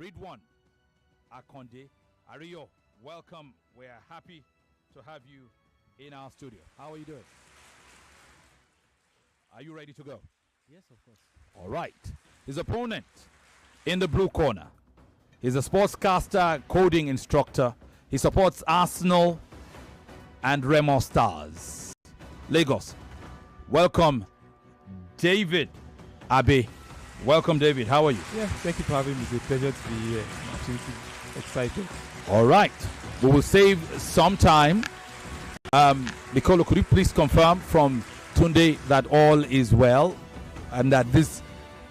Ridwan Akonde. Ariyo, welcome. We are happy to have you in our studio. How are you doing? Are you ready to go? Yes, of course. All right. His opponent in the blue corner. He's a sportscaster, coding instructor. He supports Arsenal and Remo Stars. Lagos. Welcome, David Abe. Welcome, David. How are you? Yeah, thank you for having me. It's a pleasure to be here. I'm absolutely excited. All right. We will save some time. Nicolo, could you please confirm from Tunde that all is well and that this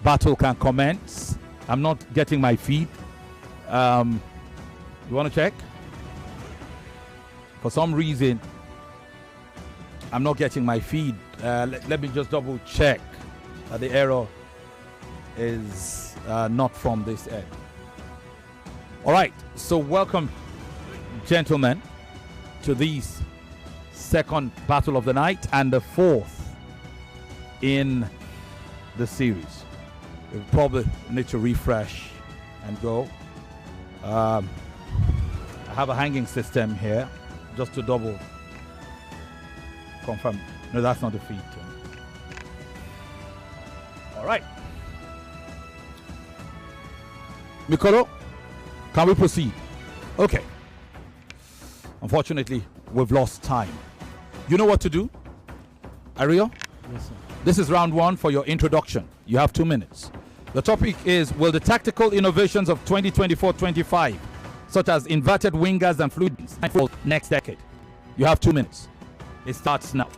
battle can commence? I'm not getting my feed. You want to check? For some reason, I'm not getting my feed. Let me just double check that the error is not from this end. All right. So welcome, gentlemen, to this second battle of the night and the fourth in the series. We probably need to refresh and go. I have a hanging system here just to double confirm. No, that's not the feed. All right. Mikolo, can we proceed? Okay. Unfortunately, we've lost time. You know what to do? Ariyo? Yes, sir. This is round one for your introduction. You have 2 minutes. The topic is, will the tactical innovations of 2024-25, such as inverted wingers and fluids, next decade? You have 2 minutes. It starts now.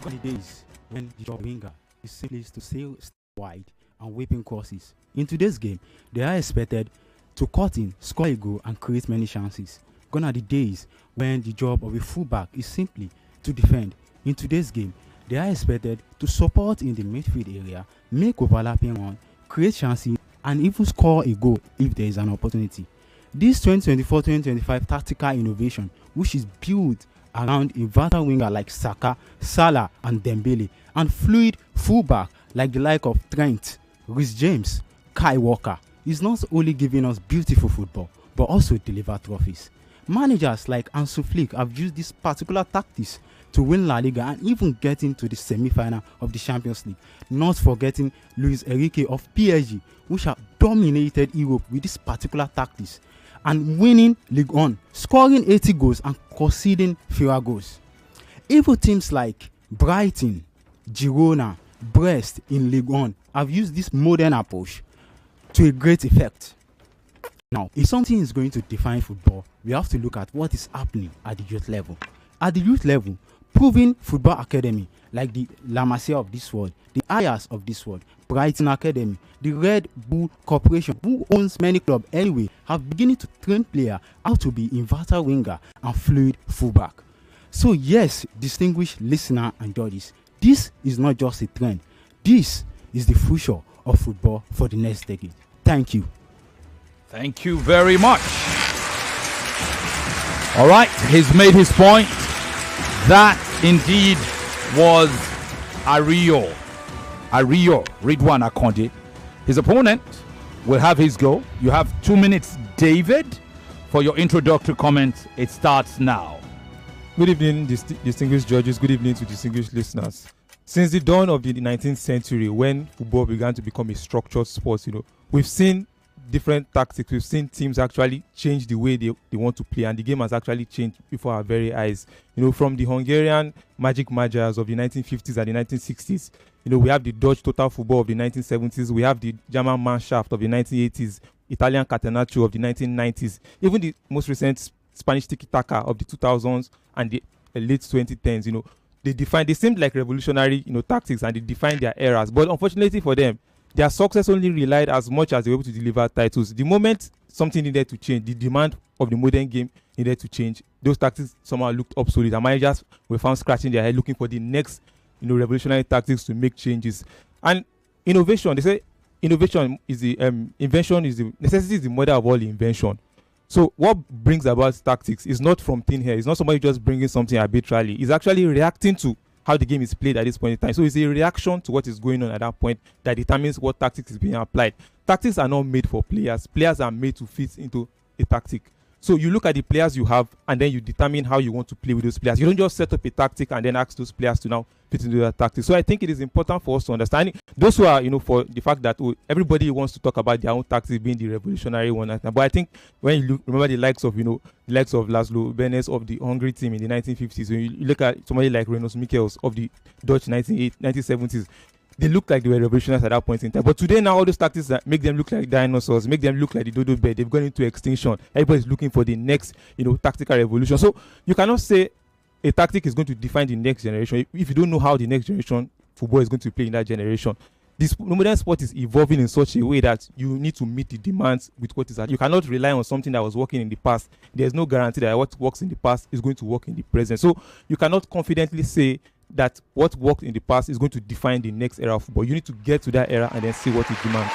The days when the job winger is simply to sail wide and whipping crosses. In today's game, they are expected to cut in, score a goal, and create many chances. Gone are the days when the job of a fullback is simply to defend. In today's game, they are expected to support in the midfield area, make overlapping run, create chances, and even score a goal if there is an opportunity. This 2024-2025 tactical innovation, which is built around a veteran winger like Saka, Salah, and Dembele, and fluid fullback like the like of Trent, Reece James, Kai Walker, is not only giving us beautiful football, but also deliver trophies. Managers like Ansu Flick have used this particular tactics to win La Liga and even get into the semi-final of the Champions League. Not forgetting Luis Enrique of PSG, which have dominated Europe with this particular tactics and winning Ligue 1, scoring 80 goals and conceding fewer goals. Even teams like Brighton, Girona, Brest in Ligue 1 have used this modern approach to a great effect. Now, if something is going to define football, we have to look at what is happening at the youth level. At the youth level, proven football academy like the La Masia of this world, the Ajax of this world, Brighton Academy, the Red Bull Corporation, who owns many clubs anyway, have beginning to train players how to be inverted winger and fluid fullback. So yes, distinguished listener and judges, this is not just a trend. This is the future of football for the next decade. Thank you. Thank you very much. All right, he's made his point. That indeed was Ariyo, Ridwan Akonde. His opponent will have his go. You have 2 minutes, David, for your introductory comments. It starts now. Good evening, distinguished judges. Good evening to distinguished listeners. Since the dawn of the 19th century, when football began to become a structured sport, we've seen different tactics. We've seen teams actually change the way they want to play, and the game has actually changed before our very eyes. From the Hungarian Magic Magyars of the 1950s and the 1960s, we have the Dutch total football of the 1970s, we have the German Mannschaft of the 1980s, Italian Catenaccio of the 1990s, even the most recent Spanish tiki-taka of the 2000s and the late 2010s. They seemed like revolutionary, tactics, and they defined their eras. But unfortunately for them, their success only relied as much as they were able to deliver titles. The moment something needed to change, the demand of the modern game needed to change, those tactics somehow looked obsolete, and managers were found scratching their head looking for the next, revolutionary tactics to make changes. And innovation, they say innovation is the invention is the necessity is the mother of all invention. So what brings about tactics is not from thin air. It's not somebody just bringing something arbitrarily. It's actually reacting to how the game is played at this point in time. So it's a reaction to what is going on at that point that determines what tactics is being applied. Tactics are not made for players. Players are made to fit into a tactic. So you look at the players you have, and then you determine how you want to play with those players. You don't just set up a tactic and then ask those players to now fit into that tactic. So I think it is important for us to understand those who are, for the fact that everybody wants to talk about their own tactics being the revolutionary one. But I think when you remember the likes of, Laszlo Benes of the Hungary team in the 1950s, when you look at somebody like Renos Michels of the Dutch 1970s, they look like they were revolutionaries at that point in time. But today now all those tactics that make them look like dinosaurs, make them look like the dodo bird, they've gone into extinction. Everybody's looking for the next, tactical revolution. So you cannot say a tactic is going to define the next generation if you don't know how the next generation football is going to play in that generation. This modern sport is evolving in such a way that you need to meet the demands with what is that. You cannot rely on something that was working in the past. There's no guarantee that what works in the past is going to work in the present. So you cannot confidently say that what worked in the past is going to define the next era of football. You need to get to that era and then see what it demands.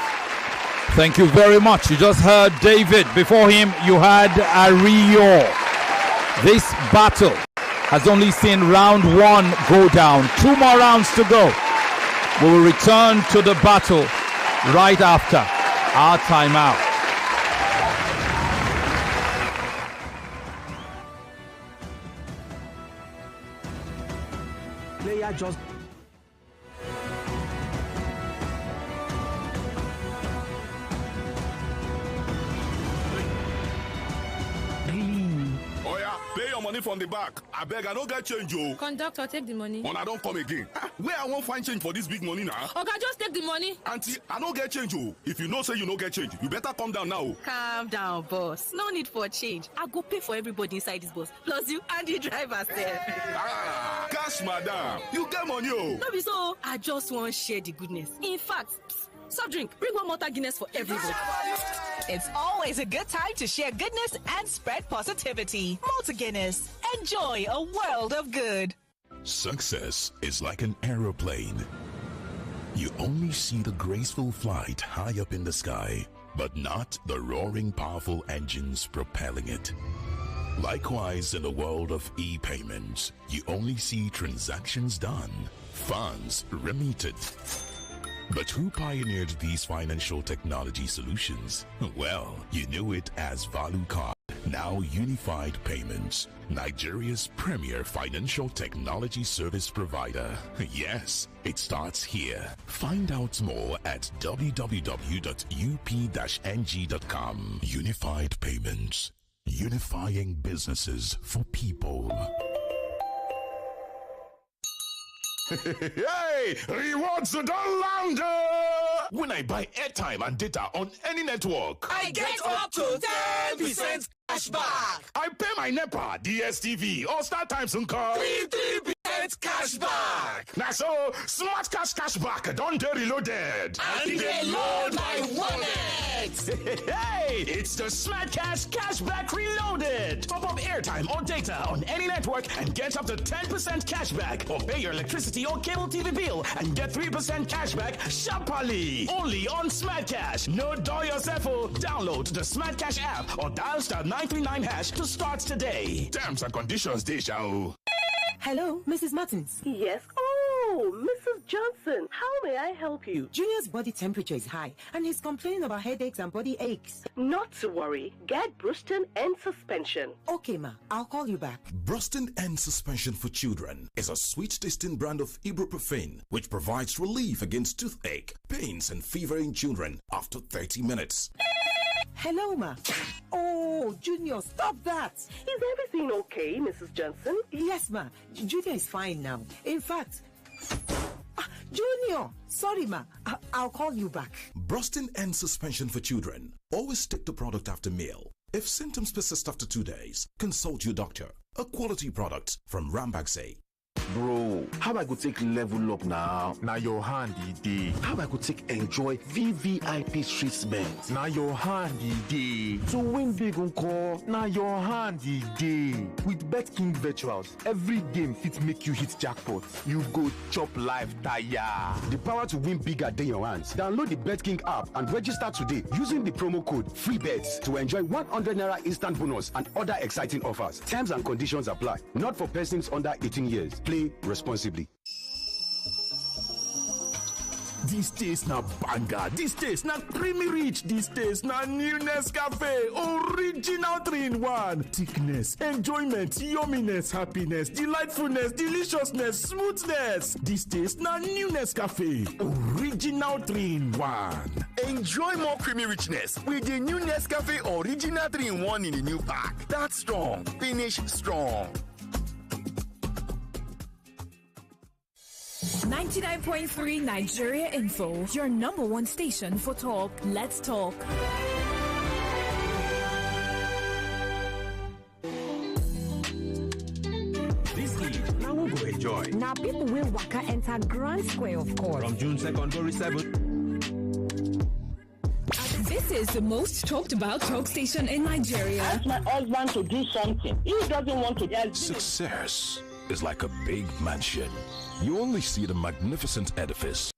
Thank you very much. You just heard David. Before him, you had Ariyo. This battle has only seen round one go down. 2 more rounds to go. We will return to the battle right after our timeout. Player just pay your money from the back. I beg, I don't get change, yo. Conductor, take the money. I don't come again. Where I won't find change for this big money now? Okay, just take the money. Auntie, I don't get change, yo. If you know say you don't get change, you better calm down now. Calm down, boss. No need for change. I go pay for everybody inside this bus. Plus you and the driver, sef. Cash, madam. You get money, yo. No be so. I just want to share the goodness. In fact, soft drink. Bring one Malta Guinness for everybody. It's always a good time to share goodness and spread positivity. Malta Guinness. Enjoy a world of good. Success is like an aeroplane. You only see the graceful flight high up in the sky, but not the roaring, powerful engines propelling it. Likewise, in the world of e-payments, you only see transactions done, funds remitted. But who pioneered these financial technology solutions? Well, you knew it as ValueCard, now Unified Payments, Nigeria's premier financial technology service provider. Yes, it starts here. Find out more at www.up-ng.com. Unified Payments, unifying businesses for people. Hey, rewards don't land. When I buy airtime and data on any network, I get up to 10% cashback. I pay my NEPA, DSTV, or StarTimes and call 3% cashback. Now so, smart cashback, don't get reloaded. And they load my wallet. Hey, it's the Smart Cash Cashback Reloaded. Top up airtime or data on any network and get up to 10% cashback. Or pay your electricity or cable TV bill and get 3% cashback sharply. Only on Smart Cash. No door yourself. Download the Smart Cash app or dial *939# to start today. Terms and conditions, they shall. Hello, Mrs. Martins. Yes. Oh, Mrs. Johnson, how may I help you? Junior's body temperature is high and he's complaining about headaches and body aches. Not to worry. Get Bruston and suspension. Okay, ma. I'll call you back. Bruston and Suspension for Children is a sweet-tasting brand of ibuprofen which provides relief against toothache, pains, and fever in children after 30 minutes. Hello, ma. Oh, Junior, stop that. Is everything okay, Mrs. Johnson? Yes, ma. Junior is fine now. In fact, Junior, sorry, ma. I'll call you back. Brustin and Suspension for Children. Always take the product after meal. If symptoms persist after 2 days, consult your doctor. A quality product from Rambaxay. Bro, how I could take level up now? Now your hand day. How I could take enjoy VVIP treatment? Now your hand day. To win big on call, now your hand day. With BetKing Virtuals, every game fit make you hit jackpot. You go chop life tire. The power to win bigger than your hands. Download the BetKing app and register today using the promo code FREEBETS to enjoy 100 Naira instant bonus and other exciting offers. Terms and conditions apply. Not for persons under 18 years. Play responsibly. This taste na banger. This taste na creamy rich. This taste na new Nescafe. Original 3-in-1. Thickness, enjoyment, yumminess, happiness, delightfulness, deliciousness, smoothness. This taste na new Nescafe. Original 3-in-1. Enjoy more creamy richness with the new Nescafe Original 3-in-1 in the new pack. That's strong. Finish strong. 99.3 Nigeria Info, your number one station for talk. Let's talk. This Eid, now we'll go enjoy. Now people will waka enter Grand Square, of course. From June 2nd to 7th. This is the most talked about talk station in Nigeria. Ask my husband to do something. He doesn't want to. Success is like a big mansion. You only see the magnificent edifice.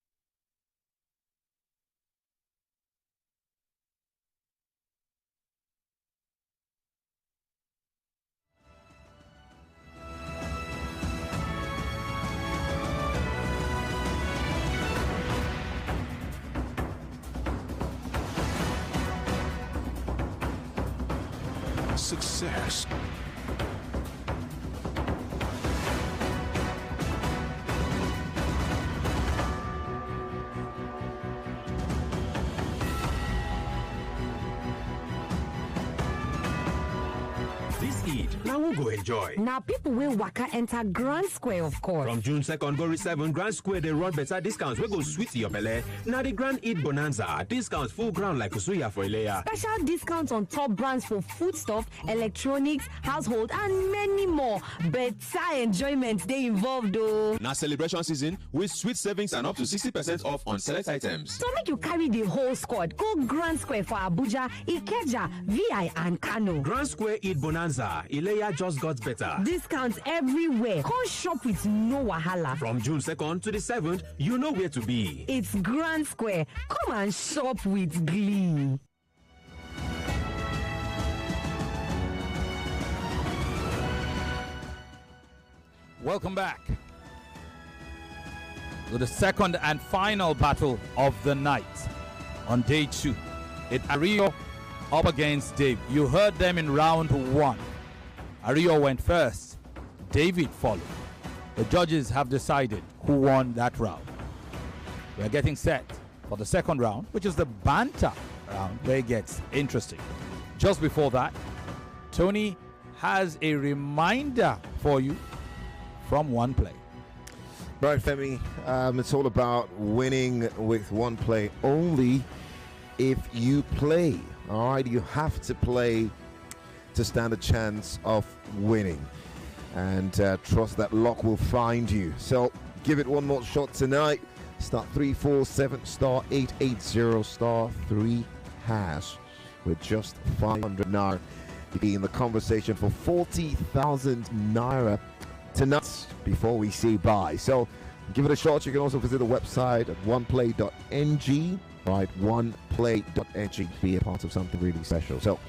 Success. This Eid, now we'll go enjoy. Now people will waka enter Grand Square, of course. From June 2nd to 7th, Grand Square, they run better discounts. We go sweet to your belly. Now the Grand Eid Bonanza. Discounts full ground like Kusuya for Ilea. Special discounts on top brands for foodstuff, electronics, household, and many more. Better enjoyment they involved, though. Now celebration season with sweet savings and up to 60% off on select items. So make you carry the whole squad. Go Grand Square for Abuja, Ikeja, VI, and Kano. Grand Square Eid Bonanza. Ilea just got better. Discounts everywhere. Come shop with no wahala. From June 2nd to the 7th, you know where to be. It's Grand Square. Come and shop with glee. Welcome back to the second and final battle of the night on day 2. It's Ariyo up against Dave. You heard them in round 1. Ariyo went first. David followed. The judges have decided who won that round. We are getting set for the second round, which is the banter round, where it gets interesting. Just before that, Tony has a reminder for you from One Play. Right, Femi, it's all about winning with One Play only if you play. All right, you have to play to stand a chance of winning, and trust that luck will find you. So give it one more shot tonight. Star 347 star 880 star 3 hash with just 500 naira. You be in the conversation for 40,000 naira tonight before we say bye. So give it a shot. You can also visit the website at oneplay.ng. Right, oneplay.ng. Be a part of something really special. So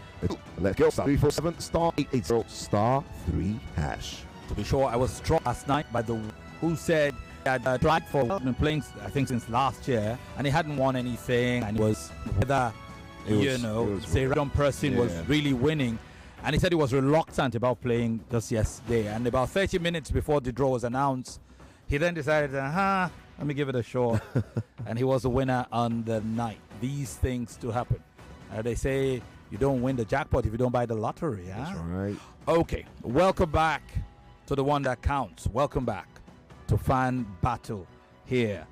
let's go. Star 347 star 880 star 3 hash. To be sure, I was struck last night by the who said he had tried for been playing, I think, since last year, and he hadn't won anything, and it was whether say random person was really winning. And he said he was reluctant about playing just yesterday. And about 30 minutes before the draw was announced, he then decided, let me give it a shot. And he was the winner on the night. These things do happen. They say you don't win the jackpot if you don't buy the lottery. Huh? That's right. Okay, welcome back to the one that counts. Welcome back to Fan Battle here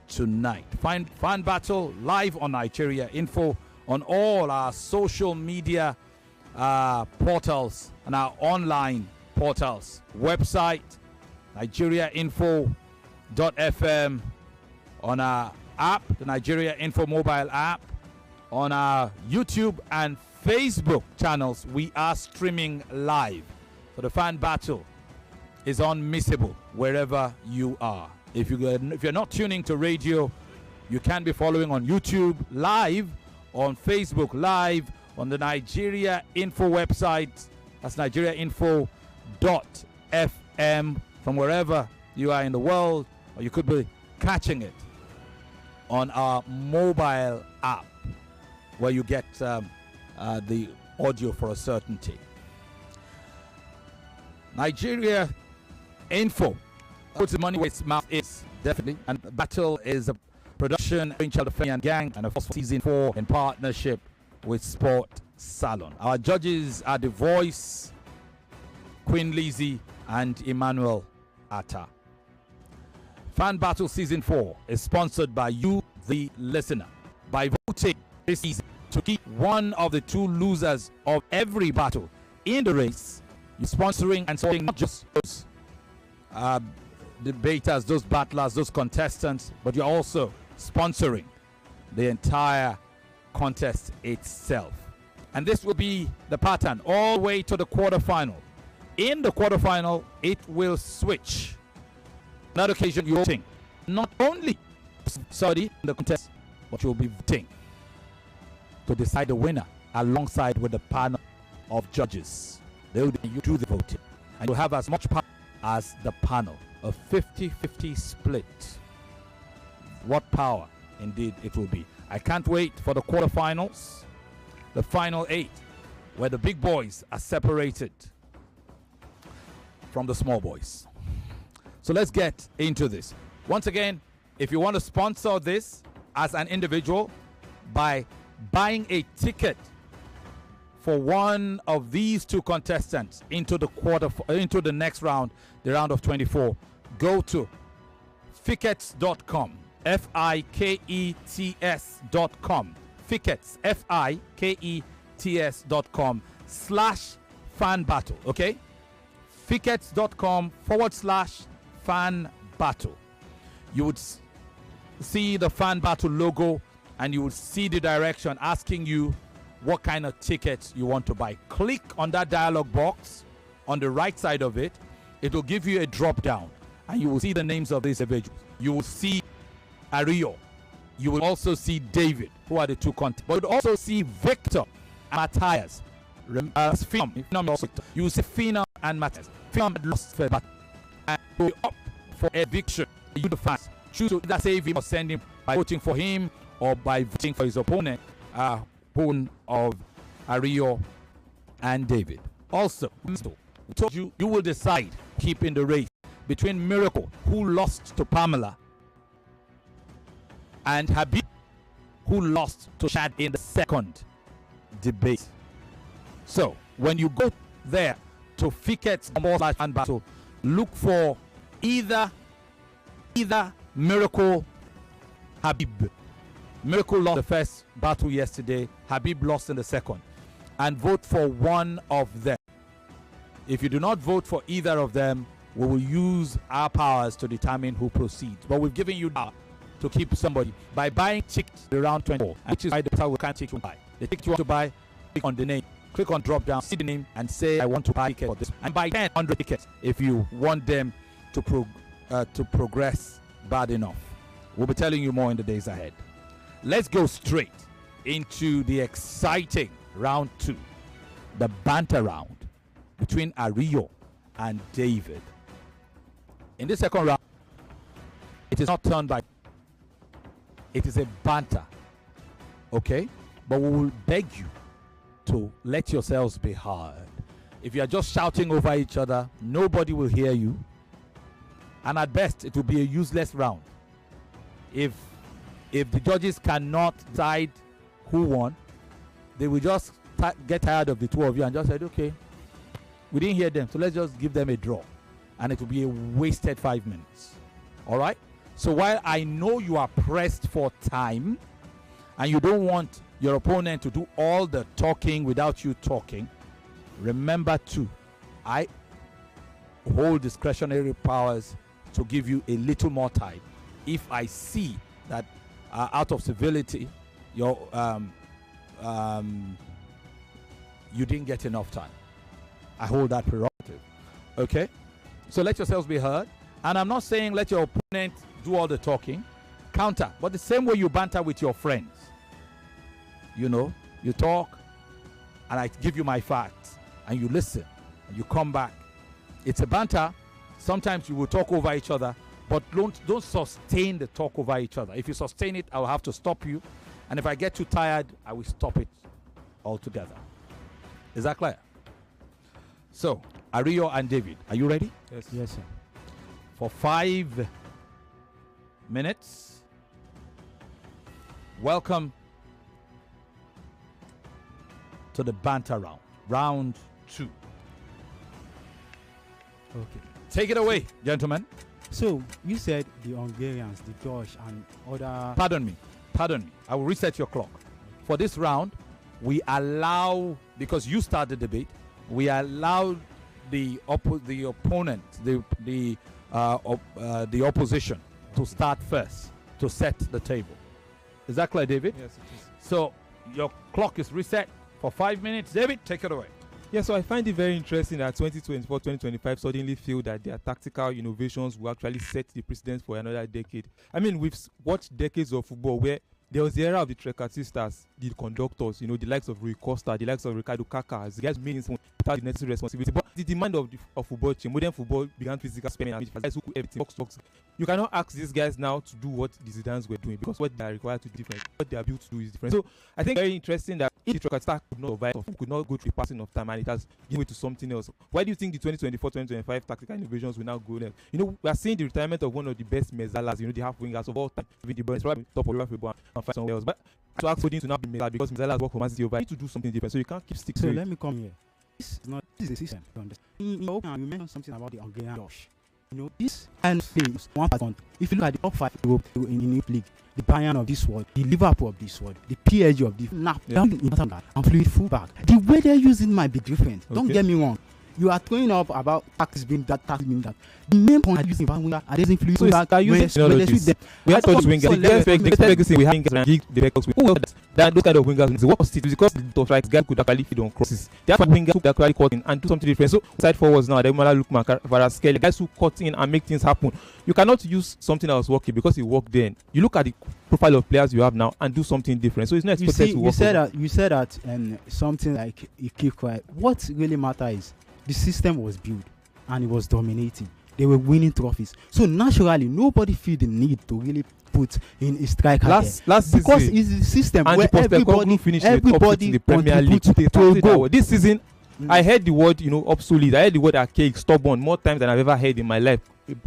tonight. Fan Battle live on Nigeria Info, on all our social media portals and our online portals. Website nigeriainfo.fm, on our app, the Nigeria Info mobile app, on our YouTube and Facebook channels. We are streaming live. So the Fan Battle is unmissable wherever you are. If you're not tuning to radio, you can be following on YouTube live, on Facebook live, on the Nigeria Info website. That's nigeriainfo.fm, from wherever you are in the world, or you could be catching it on our mobile app, where you get the audio for a certainty. Nigeria Info puts the money where its mouth is, definitely. And Battle is a production of Femi The Gang, and of course season 4 in partnership with Sport Salon. Our judges are The Voice, Queen Lizzie, and Emmanuel Atta. Fan Battle Season 4 is sponsored by you, the listener, by voting this season to keep one of the 2 losers of every battle in the race. You're sponsoring and supporting not just those debaters, those battlers, those contestants, but you're also sponsoring the entire contest itself. And this will be the pattern all the way to the quarterfinal. In the quarterfinal, it will switch. On that occasion, you're voting not only in the contest, but you'll be voting to decide the winner alongside with the panel of judges. They will do the voting, and you'll have as much power as the panel. A 50-50 split. What power indeed it will be. I can't wait for the quarterfinals, the final 8, where the big boys are separated from the small boys. So let's get into this. Once again, if you want to sponsor this as an individual by buying a ticket for one of these 2 contestants into the next round, the round of 24, go to fickets.com, fikets.com, fickets, fikets.com/fan battle, okay? fickets.com/fan battle. You would see the fan battle logo, and you will see the direction asking you what kind of tickets you want to buy. Click on that dialog box on the right side of it. It will give you a drop down, and you will see the names of these individuals. You will see Ariyo. You will also see David, who are the 2 contestants. But you will also see Victor and Matthias. You will see Phenom and Matthias. Phenom had lost for battle and go up for eviction. You, the fans, choose to either save him or send him by voting for him or by voting for his opponent, one of Ariyo and David. Also, we told you will decide keeping the race between Miracle, who lost to Pamela, and Habib, who lost to Shad in the second debate. So when you go there to Fickets/fan battle, look for either Miracle, Habib. Miracle lost the first battle yesterday. Habib lost in the second. And vote for one of them. If you do not vote for either of them, we will use our powers to determine who proceeds. But we've given you power to keep somebody by buying tickets around 24, which is why the we can't take you buy. The ticket you want to buy, click on the name, click on drop down, see the name, and say I want to buy a ticket for this. And buy 100 tickets if you want them to progress bad enough. We'll be telling you more in the days ahead. Let's go straight into the exciting round 2, the banter round between Ariyo and David. In this second round, it is not turned by, it is a banter, okay? But we will beg you to let yourselves be heard. If you are just shouting over each other, nobody will hear you, and at best it will be a useless round. If the judges cannot decide who won, they will just get tired of the 2 of you and just say, okay, we didn't hear them, so let's just give them a draw, and it will be a wasted 5 minutes. All right? So while I know you are pressed for time and you don't want your opponent to do all the talking without you talking, remember too, I hold discretionary powers to give you a little more time if I see that out of civility you didn't get enough time. I hold that prerogative. Okay? So let yourselves be heard. And I'm not saying let your opponent do all the talking. Counter. But the same way you banter with your friends. You know, you talk and I give you my facts and you listen and you come back. It's a banter. Sometimes you will talk over each other, but don't sustain the talk over each other. If you sustain it, I will have to stop you, and if I get too tired, I will stop it altogether. Is that clear? So, Ariyo and David, are you ready? Yes, sir. For 5 minutes. Welcome to the banter round. Round 2. Okay. Take it away, gentlemen. So, you said the Hungarians, the Dutch, and other... Pardon me. I will reset your clock. For this round, we allow, because you start the debate, we allow the opponent, the opposition to start first, to set the table. Is that clear, David? Yes, it is. So, your clock is reset for 5 minutes. David, take it away. Yeah, so I find it very interesting that 2024-2025 suddenly feel that their tactical innovations will actually set the precedence for another decade. I mean, we've watched decades of football where there was the era of the trequartistas, the conductors, the likes of Rui Costa, the likes of Ricardo Kaká, the guys making some without the necessary responsibility. But the demand of football change. Modern football began physical spending and guys who could everything. Box. You cannot ask these guys now to do what the Zidanes were doing because what they are required to do different. What they are built to do is different. So I think very interesting that if the trequartista could not survive, could not go through a passing of time, and it has given way to something else. Why do you think the 2024-2025 tactical innovations will now go there? We are seeing the retirement of one of the best mezzalas, the half wingers of all time. The Bruyne is probably top of Europe football and find somewhere else. But to ask Odin to now be Mezzala because Mezzala has worked for Man City over. You need to do something different, so you can't keep sticking to it. So let me come here. This is a system. You mentioned something about the Hungarian Dutch. This and things 1%. If you look at the top 5 in Europe League, the Bayern of this world, the Liverpool of this world, the PSG of this and fluid fullback. The way they're using might be different. Okay. Don't get me wrong. You are throwing up about tactics being that. The main point is using winger and using fluid fullback. We had those wingers. We have the records with those kind of wingers. What was it? Because the right guy could actually feed on crosses. They have wingers who could actually cut in and do something different. So side forwards now, they might look Varaskel, guys who cut in and make things happen. You cannot use something that was working because it worked then. You look at the profile of players you have now and do something different. So it's not expected to work. You said that something like a keep quiet. What really matters is the system was built and it was dominating. They were winning trophies. So naturally, nobody feel the need to really put in a striker last season, because it's the system and where everybody in the Premier League to go. This season, I heard the word obsolete. I heard the word archaic, stubborn more times than I've ever heard in my life.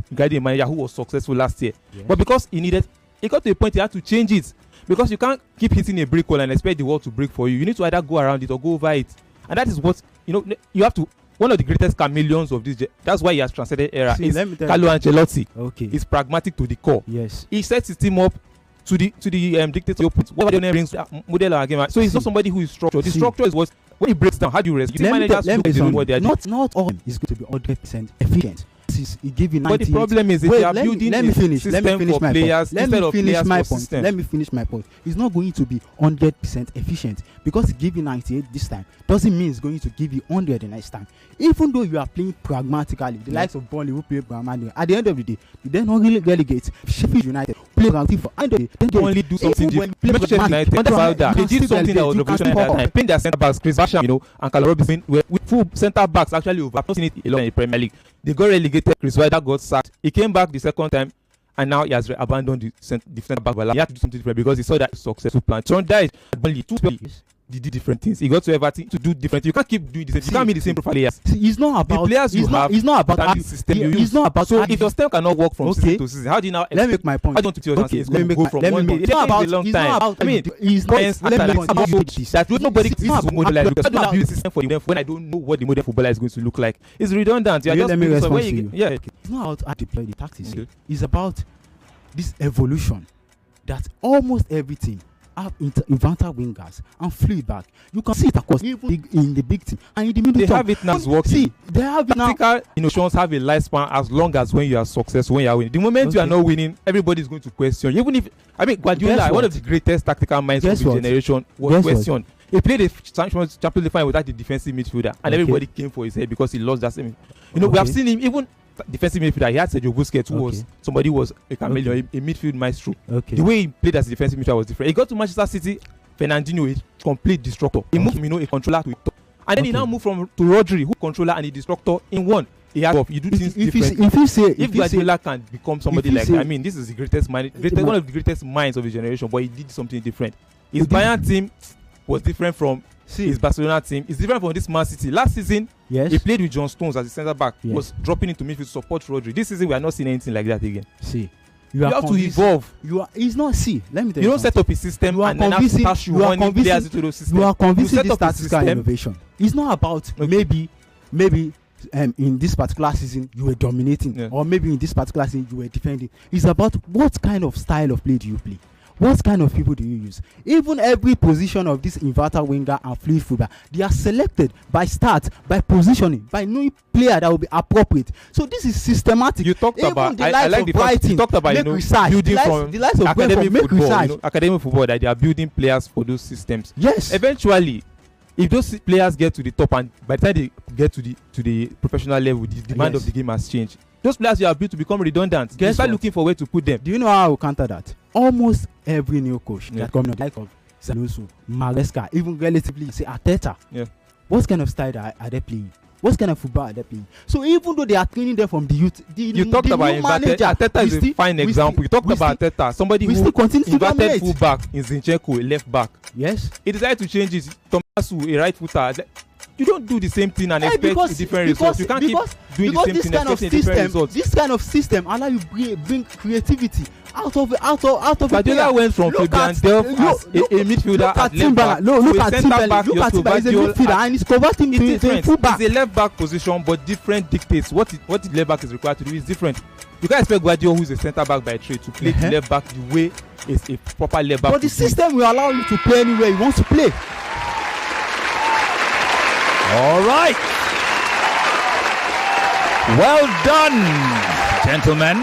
Regarding a manager who was successful last year, but because it got to a point he had to change it because you can't keep hitting a brick wall and expect the wall to break for you. You need to either go around it or go over it, and that is what you have to. One of the greatest chameleons of this, that's why he has transcended era. Is Carlo Ancelotti. Okay, he's pragmatic to the core. Yes, he sets his team up to the dictator. Whatever the name brings model again. So he's not somebody who is structured. The structure is what when he breaks down. How do you rescue? Managers what they are doing. Not all is going to be 100% efficient. Give you 98. But the problem is if you are building a system for players instead of players for system. Let me finish my point. It's not going to be 100% efficient because it give you 98 this time doesn't mean it's going to give you 100 the next time. Even though you are playing pragmatically, the likes of Burnley who play pragmatically, at the end of the day, you then not really relegate Sheffield United play pragmatically for end of the day. They only do something different. Sheffield United they did something that was revolutionary at that time. Playing their centre backs, Chris Basham, and Carl Robinson with full centre backs actually over. I've not seen it a lot in the Premier League. They got relegated. Chris Wilder got sacked. He came back the second time, and now he has abandoned the centre back. He had to do something different because he saw that successful plan. John died only 2 players. They did different things. He got to Everton to do different. You can't keep doing the same. You can't be the same profile players. It's not about the players you have. It's not about the system you use. It's not about. So if your system cannot work from season to season, how do you now? Let me make my point. I don't think your chances going to go from one day. It's not about. I mean, it's about that nobody is model like because I don't build a system for them when I don't know what the modern footballer is going to look like. It's redundant. You are just building somewhere. Yeah. It's not about how to deploy the tactics. It's about this evolution that almost everything have inventor wingers and fluid back. You can see it across even in the big team and in the middle. They have it now. Working. See, they have it now. Tactical innovations have a lifespan as long as when you are successful, when you are winning. The moment you are not winning, everybody is going to question. Even if Guardiola, one of the greatest tactical minds of the generation, was questioned. He played a Champions League final without the defensive midfielder, and everybody came for his head because he lost that same. We have seen him even. Defensive midfielder, he had Sergio Busquets, who was somebody who was a chameleon, a midfield maestro. The way he played as a defensive midfielder was different. He got to Manchester City, Fernandinho, a complete destructor. He moved from a controller to a top. And then he now moved to Rodri, who controller and a destructor in one. You do things differently. If Guardiola can become somebody like that, I mean, this is the greatest mind, one of the greatest minds of his generation, but he did something different. His Bayern team was different from his Barcelona team. It's different from this Man City. Last season, he played with John Stones as a centre back. He was dropping into midfield to support Rodri. This season, we are not seeing anything like that again. You have to evolve. It's not. Let me tell you. You don't set up a system and then have to start shooting players into those systems. You are convincing this tactical innovation. It's not about maybe in this particular season you were dominating, or maybe in this particular season you were defending. It's about what kind of style of play do you play. What kind of people do you use? Even every position of this inverter winger and fluid fullback, they are selected by start, by positioning, by knowing player that will be appropriate. So this is systematic. You talked about. I like the fact you talked about building from academic football. Academic football, that they are building players for those systems. Yes. Eventually, if those players get to the top, and by the time they get to the professional level, the demand of the game has changed. Those players you have built to become redundant. They start looking for a way to put them. Do you know how I will counter that? Almost every new coach that comes on the like of Saluso, Maresca, even relatively say Arteta. What kind of style are they playing? What kind of football are they playing? So even though they are training them from the youth, you talked about inverted. Arteta is a fine example. You talked about Arteta, somebody who inverted fullback in Zinchenko, a left back. Yes. He decided to change it. Tomasu, a right footer. You don't do the same thing and expect a different result. You can't keep doing the same thing and expecting different results. This kind of system allow you bring creativity out of Guardiola went from Fabian Delph as a midfielder at left back. Look at Timberlake. Look at Timberlake. He's a midfielder and he's converting to a fullback. It's a left back position, but different dictates. What the left back is required to do is different. You can't expect Guardiola, who is a centre back by trade, to play the left back the way is a proper left back. But the system will allow you to play anywhere he wants to play. All right. Well done, gentlemen.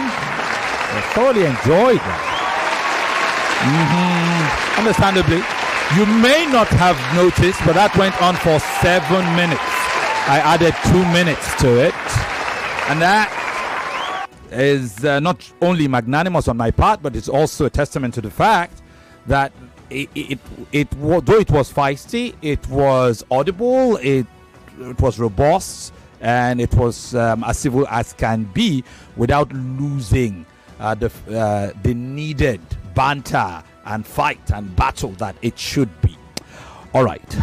I thoroughly enjoyed that. Understandably, you may not have noticed, but that went on for 7 minutes. I added 2 minutes to it, and that is not only magnanimous on my part, but it's also a testament to the fact that though it was feisty, it was audible, it was robust, and it was as civil as can be without losing the needed banter and fight and battle that it should be. All right.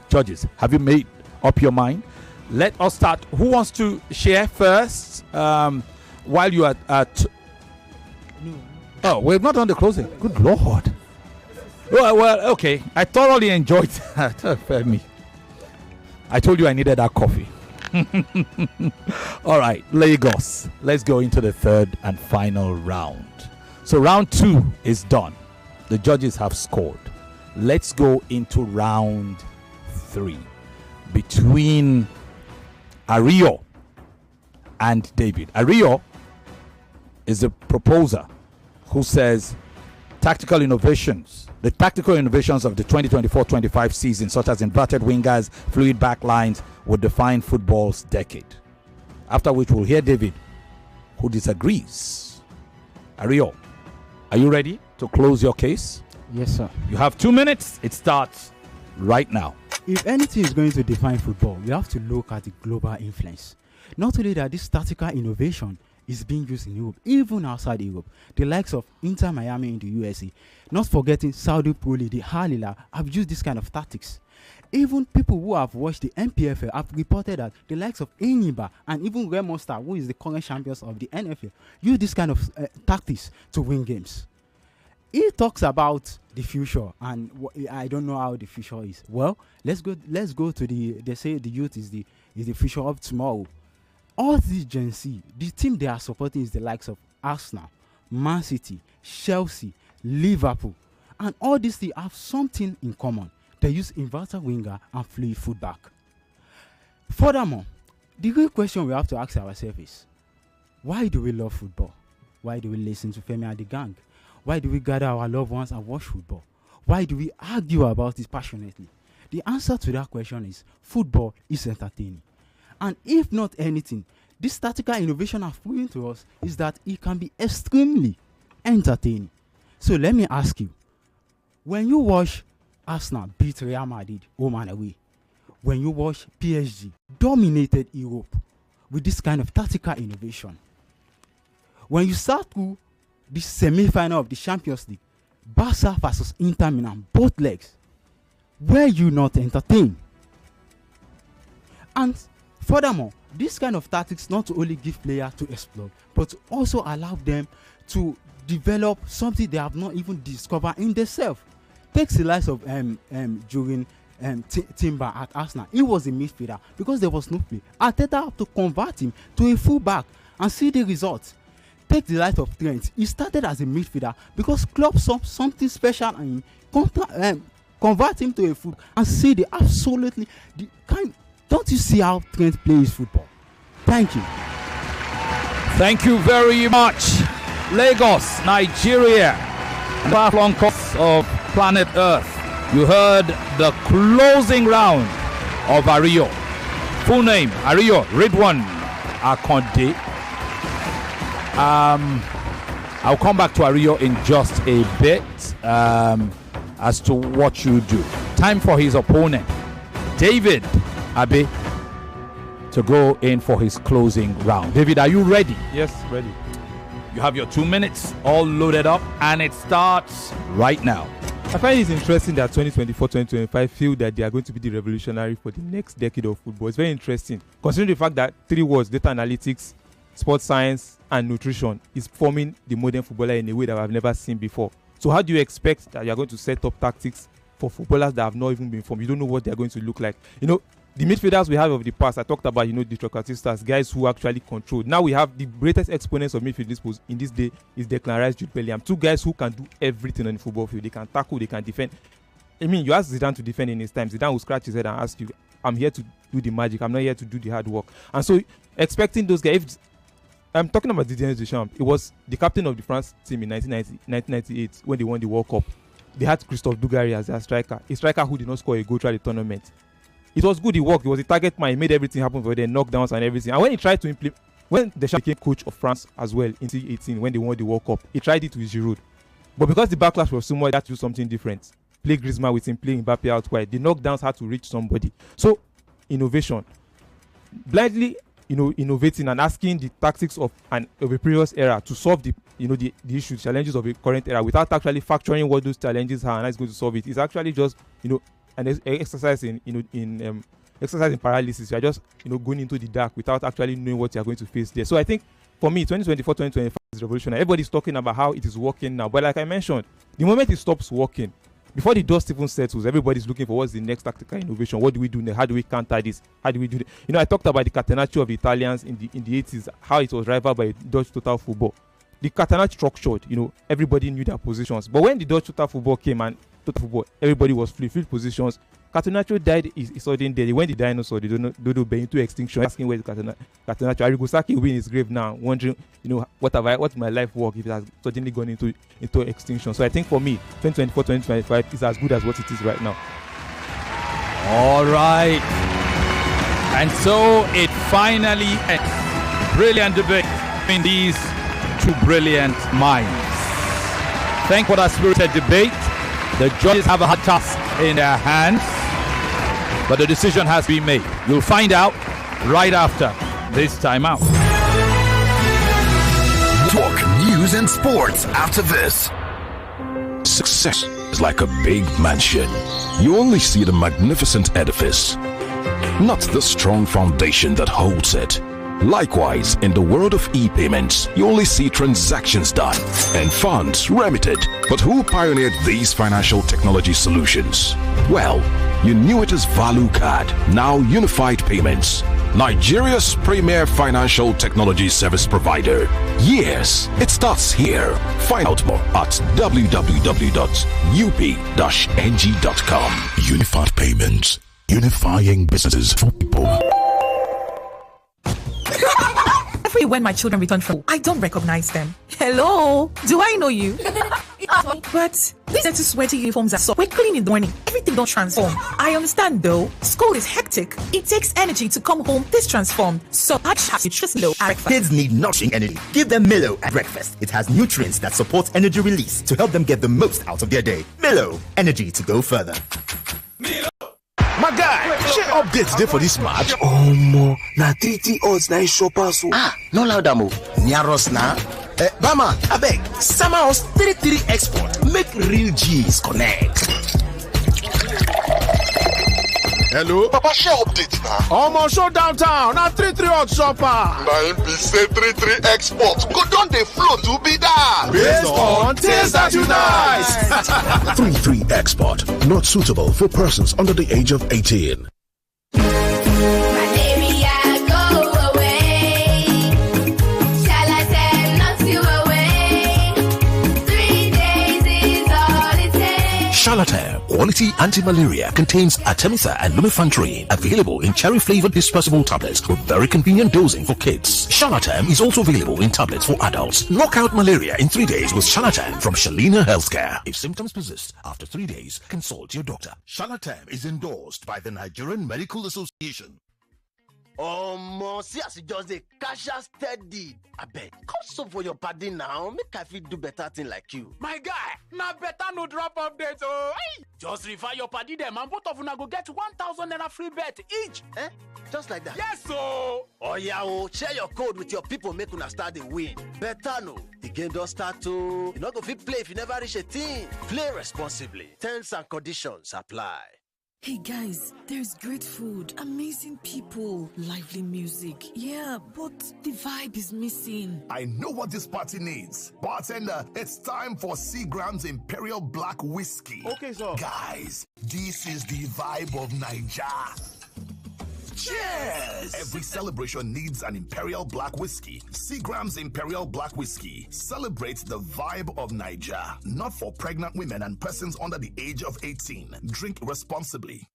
Judges, have you made up your mind? Let us start. Who wants to share first while you are at... Oh, we're not on the closing. Good Lord. Well, okay. I thoroughly enjoyed that, Femi. I told you I needed that coffee. All right, Lagos. Let's go into the third and final round. So round 2 is done. The judges have scored. Let's go into round 3 between Ariyo and David. Ariyo is a proposer who says the tactical innovations of the 2024-25 season, such as inverted wingers, fluid backlines, would define football's decade. After which we'll hear David, who disagrees. Ariyo, are you ready to close your case? Yes, sir. You have 2 minutes. It starts right now. If anything is going to define football, we have to look at the global influence. Not only that, this tactical innovation is being used in Europe, even outside Europe. The likes of Inter Miami in the USA, not forgetting Saudi Pro League, the Al Hilal, have used this kind of tactics. Even people who have watched the NPFL have reported that the likes of Enyimba and even Red Monster, who is the current champions of the NFL, use this kind of tactics to win games. He talks about the future, and I don't know how the future is. Well, let's go to they say the youth is the future of tomorrow. All these Gen Z, the team they are supporting is the likes of Arsenal, Man City, Chelsea, Liverpool, and all these things have something in common. They use inverter winger and fluid fullback. Furthermore, the real question we have to ask ourselves is, why do we love football? Why do we listen to Femi The Gang? Why do we gather our loved ones and watch football? Why do we argue about it passionately? The answer to that question is football is entertaining. And if not anything, this tactical innovation have proven to us is that it can be extremely entertaining. So let me ask you, when you watch Arsenal beat Real Madrid home and away, when you watch PSG dominated Europe with this kind of tactical innovation. When you start through the semi-final of the Champions League, Barca versus Inter Milan, both legs, were you not entertained? And furthermore, this kind of tactics not only give players to explore, but also allow them to develop something they have not even discovered in themselves. Take the likes of during Timber at Arsenal. He was a midfielder because there was no play. Arteta had to convert him to a fullback and see the results. Take the likes of Trent. He started as a midfielder because Klopp saw something special and convert him to a fullback and see the absolutely the kind. Don't you see how Trent plays football? Thank you. Thank you very much. Lagos, Nigeria, far-flung coast of planet Earth. You heard the closing round of Ariyo. Full name, Ariyo Ridwan Akonde. I'll come back to Ariyo in just a bit as to what you do. Time for his opponent, David Abe, to go in for his closing round. David, are you ready? Yes, ready. You have your 2 minutes all loaded up, and it starts right now. I find it interesting that 2024-2025 feel that they are going to be the revolutionary for the next decade of football. It's very interesting, considering the fact that 3 words, data analytics, sports science, and nutrition, is forming the modern footballer in a way that I've never seen before. So how do you expect that you're going to set up tactics for footballers that have not even been formed? You don't know what they're going to look like. You know, the midfielders we have of the past, I talked about, the Trocatistas, guys who actually control. Now we have the greatest exponents of midfield in this day is Declan Rice, Jude Bellingham. 2 guys who can do everything on the football field. They can tackle, they can defend. I mean, you ask Zidane to defend in his time. Zidane will scratch his head and ask you, I'm here to do the magic. I'm not here to do the hard work. And so expecting those guys, I'm talking about Didier Deschamps. It was the captain of the France team in 1998 when they won the World Cup. They had Christophe Dugarry as their striker, a striker who did not score a goal throughout the tournament. It was good, he worked, he was a target man, he made everything happen for them, knockdowns and everything. And when he tried to implement, when Deschamps became coach of France as well in 2018 when they won the World Cup, he tried it with Giroud. But because the backlash was so much, they had to do something different. Play Griezmann with him, play Mbappe out wide. The knockdowns had to reach somebody. So, innovation. Blindly, innovating and asking the tactics of a previous era to solve the issues, challenges of the current era without actually factoring what those challenges are and how it's going to solve it. It's actually just, an exercise in exercise in paralysis. You are just going into the dark without actually knowing what you are going to face there. So I think for me 2024-2025 is revolutionary. Everybody's talking about how it is working now, but like I mentioned, the moment it stops working, before the dust even settles, everybody's looking for what's the next tactical innovation. What do we do next? How do we counter this? How do we do it? I talked about the catenaccio of the Italians in the 80s, how it was rivaled by Dutch total football. The catenaccio structured, everybody knew their positions. But when the Dutch total football came and total football, everybody was field positions. Catenaccio died is sudden death. When the dinosaur, they don't into extinction, asking where the Catenaccio. Arrigo Sacchi will be in his grave now, wondering, what's my life work if it has suddenly gone into extinction. So I think for me, 2024-2025 is as good as what it is right now. All right. And so it finally ends. Brilliant debate between these 2 brilliant minds. Thank for that spirited debate. The judges have a hard task in their hands, but the decision has been made. You'll find out right after this timeout. Talk news and sports after this. Success is like a big mansion. You only see the magnificent edifice, not the strong foundation that holds it. Likewise, in the world of e-payments, you only see transactions done and funds remitted. But who pioneered these financial technology solutions? Well, you knew it as Value Card, now Unified Payments, Nigeria's premier financial technology service provider. Yes, it starts here. Find out more at www.up-ng.com. Unified Payments, unifying businesses for people. Every when my children return from, I don't recognize them. Hello, do I know you? But these dirty sweaty uniforms are so we're clean in the morning. Everything don't transform. I understand though. School is hectic. It takes energy to come home this transformed. So I have nutritious Milo at breakfast. Kids need nourishing energy. Give them Milo at breakfast. It has nutrients that support energy release to help them get the most out of their day. Milo, energy to go further. My guy, share updates there for this match. Omo, na 3 odds na shop us. No loud am o. Nearos na. Bama, abeg, sama us 33 export. Make real G's connect. Hello? Papa, share update now. Omo show downtown, na 3 odds shopper. Na him be say 33 export. Go down the flow to be that. Based on taste that unites. 33 Export, not suitable for persons under the age of 18. Charlatan Quality Anti-Malaria contains Artemether and lumefantrine, available in cherry-flavored dispersible tablets with very convenient dosing for kids. Charlatan is also available in tablets for adults. Knock out malaria in 3 days with Charlatan from Shalina Healthcare. If symptoms persist after 3 days, consult your doctor. Charlatan is endorsed by the Nigerian Medical Association. See as you just dey cash out steady. Abeg, come so for your party now. Make I fit do better thing like you. My guy, now better no drop update. Oh, hey. Just refer your party them and both of you go get 1,000 naira free bet each. Just like that? Yes, so. Oh yeah, share your code with your people. Make una start the win. Better no. The game don't start to. You not go fit play if you never reach a team. Play responsibly. Terms and conditions apply. Hey guys, there's great food, amazing people, lively music. Yeah, but the vibe is missing. I know what this party needs. Bartender, it's time for Seagram's Imperial Black Whiskey. Okay, sir. Guys, this is the vibe of Niger. Cheers! Every celebration needs an Imperial Black Whiskey. Seagram's Imperial Black Whiskey celebrates the vibe of Niger. Not for pregnant women and persons under the age of 18. Drink responsibly.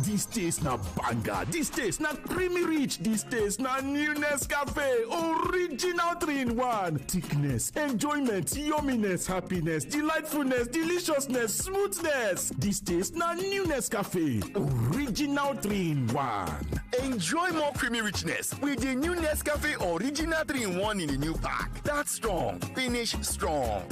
This taste na banger. This taste na creamy rich. This taste na new Nescafe. Original 3-in-1. Thickness, enjoyment, yumminess, happiness, delightfulness, deliciousness, smoothness. This taste na new Nescafe. Original 3-in-1. Enjoy more creamy richness with the new Nescafe Original 3-in-1 in the new pack. That's strong. Finish strong.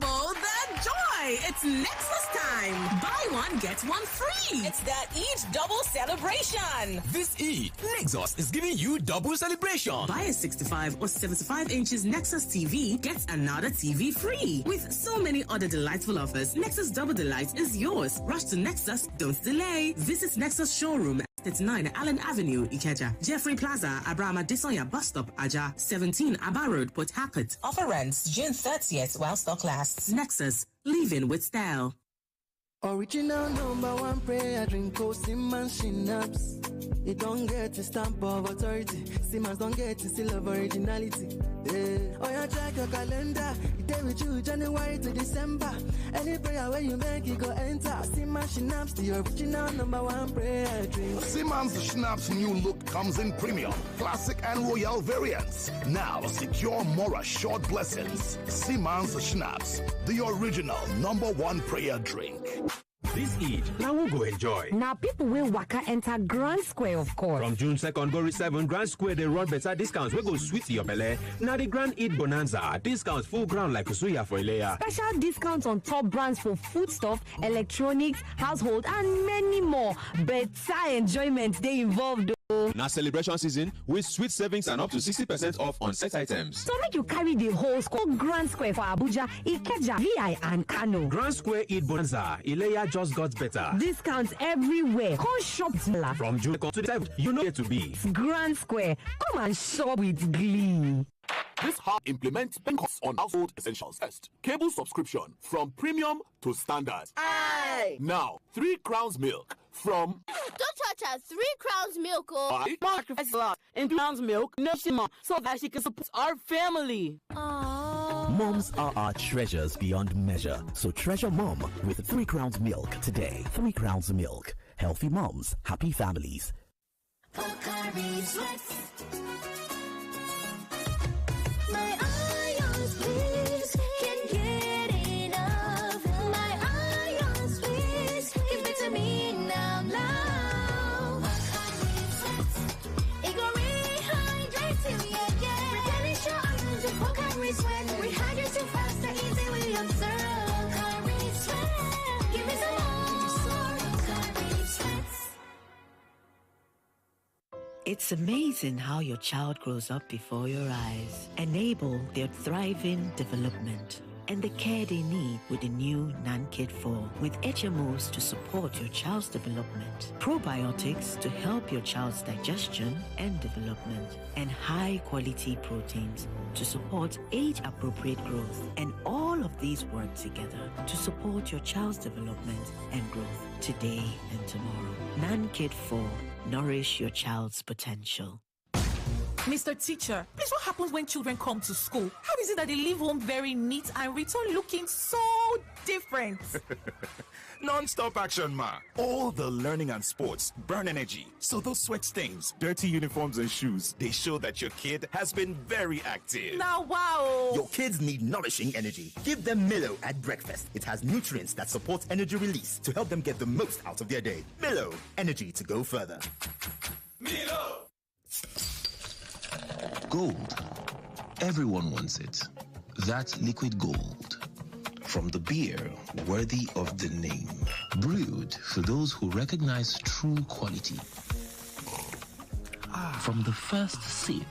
Double the joy! It's Nexus time! Buy one, get one free! It's the Eid double celebration! This Eid, Nexus is giving you double celebration. Buy a 65 or 75 inches Nexus TV, get another TV free. With so many other delightful offers, Nexus Double Delight is yours. Rush to Nexus, don't delay. Visit Nexus showroom. 39 Allen Avenue, Ikeja. Jeffrey Plaza, Abraham Desoya Bus Stop, Aja. 17 Abba Road, Port Harcourt. Offer ends June 30th while stock lasts. Nexus, living with style. Original #1 prayer drink, Simmons Synapse. It don't get a stamp of authority. Simmons don't get a seal of originality. Yeah. Oh, yeah, check your calendar. It day with you January to December. Any prayer where you make it go enter. Simmons Synapse, the original #1 prayer drink. Simmons Schnapps new look comes in premium, classic and royal variants. Now secure more assured blessings. Simmons Schnapps, the original #1 prayer drink. This Eid, now we'll go enjoy. Now people will waka enter Grand Square, of course. From June 2nd, go reach 7, Grand Square, they run better discounts. We go sweet to your belly. Now the Grand Eid Bonanza, discounts full ground like Suya for Ilea. Special discounts on top brands for foodstuff, electronics, household, and many more. Better enjoyment they involved. Now celebration season with sweet savings and up to 60% off on set items. So make you carry the whole square Grand Square for Abuja, Ikeja, VI, and Kano. Grand Square Eid Bonanza, Ilea just got better. Discounts everywhere. Come shop from June to the 7th, you know where to be. Grand Square, come and shop with glee. This hub implements costs on household essentials first. Cable subscription from premium to standard. Aye. Now, 3 crowns milk from. Don't touch us. 3 crowns milk. Oh. Sacrifice a lot. And 3 crowns milk, no shima, so that she can support our family. Aww. Moms are our treasures beyond measure. So treasure mom with 3 crowns milk today. 3 crowns milk. Healthy moms, happy families. My ions, please, can't get enough. My ions, please, give it to me now, now. It go rehydrate you, yeah, yeah. Replenish your ions with Pocari Sweat. Rehydrate you faster, easy with It's amazing how your child grows up before your eyes. Enable their thriving development and the care they need with the new NanKid 4 with HMOs to support your child's development, probiotics to help your child's digestion and development, and high-quality proteins to support age-appropriate growth. And all of these work together to support your child's development and growth today and tomorrow. NanKid 4. Nourish your child's potential. Mr. Teacher, please, what happens when children come to school? How is it that they leave home very neat and return looking so different? Non-stop action, ma. All the learning and sports burn energy. So those sweat stains, dirty uniforms and shoes, they show that your kid has been very active. Now, wow. Your kids need nourishing energy. Give them Milo at breakfast. It has nutrients that support energy release to help them get the most out of their day. Milo, energy to go further. Milo! Gold. Everyone wants it. That liquid gold. From the beer worthy of the name. Brewed for those who recognize true quality. From the first sip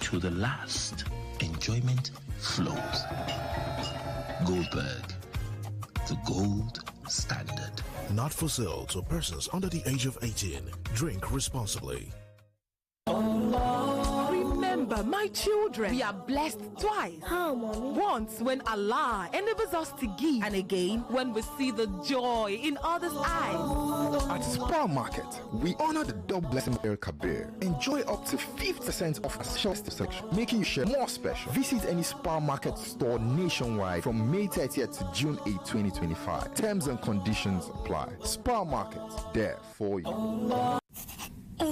to the last, enjoyment flows. Goldberg. The gold standard. Not for sale to persons under the age of 18. Drink responsibly. Remember, my children, we are blessed twice. How, Mommy? Once when Allah enables us to give, and again when we see the joy in others' eyes. At Spar Market, we honor the double blessing El Kabir. Enjoy up to 50% off a festive section, making you share more special. Visit any Spar Market store nationwide from May 30th to June 8, 2025. Terms and conditions apply. Spar Market, there for you. All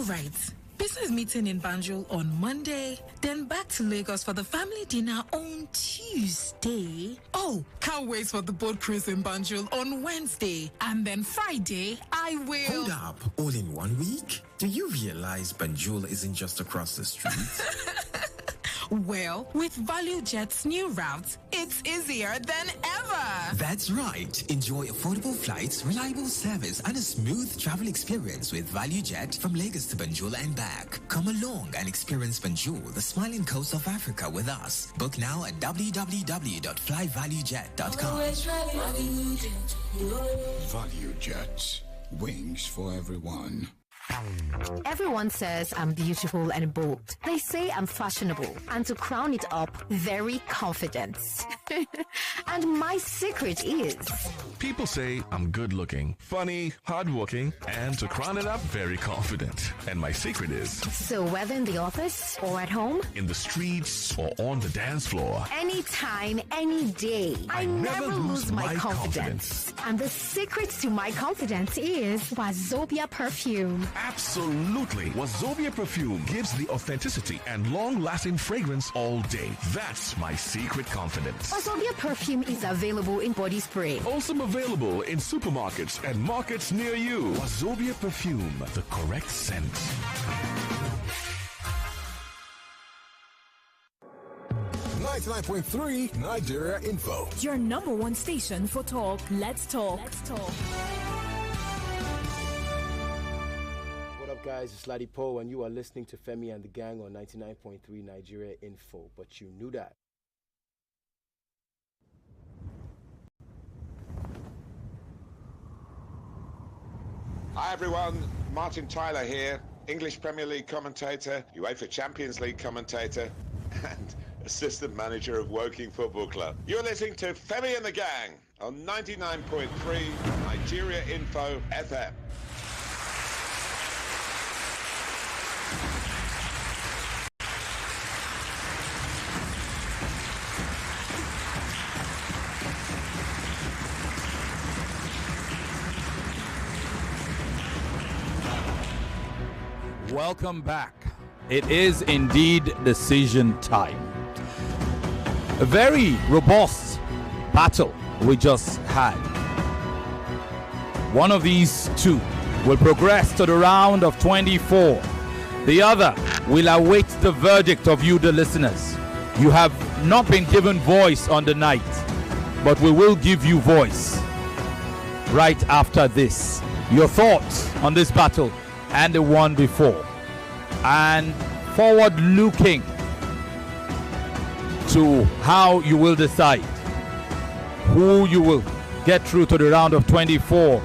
right. Business meeting in Banjul on Monday, then back to Lagos for the family dinner on Tuesday. Oh, can't wait for the boat cruise in Banjul on Wednesday. And then Friday, I will... Hold up, all in 1 week? Do you realize Banjul isn't just across the street? Well, with ValueJet's new routes, it's easier than ever. That's right. Enjoy affordable flights, reliable service, and a smooth travel experience with ValueJet from Lagos to Banjul and back. Come along and experience Banjul, the smiling coast of Africa, with us. Book now at www.flyvaluejet.com. ValueJet. Wings for everyone. Everyone says I'm beautiful and bold. They say I'm fashionable. And to crown it up, very confident. And my secret is... People say I'm good looking, funny, hardworking, and to crown it up, very confident. And my secret is... So whether in the office or at home, in the streets or on the dance floor, anytime, any day, I never lose my confidence. And the secret to my confidence is Wazobia perfume. Absolutely. Wazobia perfume gives the authenticity and long-lasting fragrance all day. That's my secret confidence. Wazobia perfume is available in body spray. Also available in supermarkets and markets near you. Wazobia perfume, the correct scent. 99.3 Nigeria Info. Your number one station for talk. Let's talk. What up, guys? It's Ladi Poe, and you are listening to Femi and the Gang on 99.3 Nigeria Info. But you knew that. Hi everyone, Martin Tyler here, English Premier League commentator, UEFA Champions League commentator, and assistant manager of Woking Football Club. You're listening to Femi and the Gang on 99.3 Nigeria Info FM. Welcome back. It is indeed decision time. A very robust battle we just had. One of these two will progress to the round of 24. The other will await the verdict of you, the listeners. You have not been given voice on the night, but we will give you voice right after this. Your thoughts on this battle and the one before. and forward looking to how you will decide who you will get through to the round of 24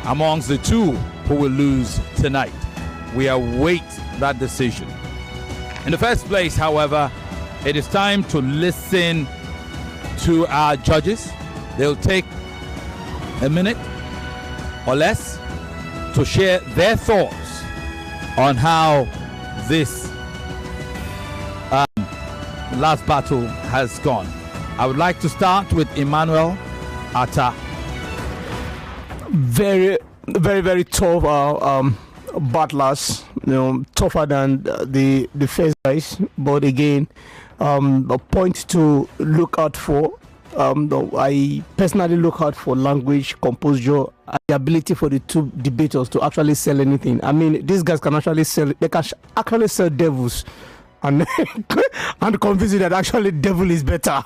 amongst the two who will lose tonight. We await that decision. In the first place, however, it is time to listen to our judges. They'll take a minute or less to share their thoughts on how this last battle has gone. I would like to start with Emmanuel Atta. Very tough battlers, tougher than the first guys. But again, a point to look out for. I personally look out for language, composure, and the ability for the two debaters to actually sell anything. I mean, these guys can actually sell. They can actually sell devils. And convince you that actually devil is better.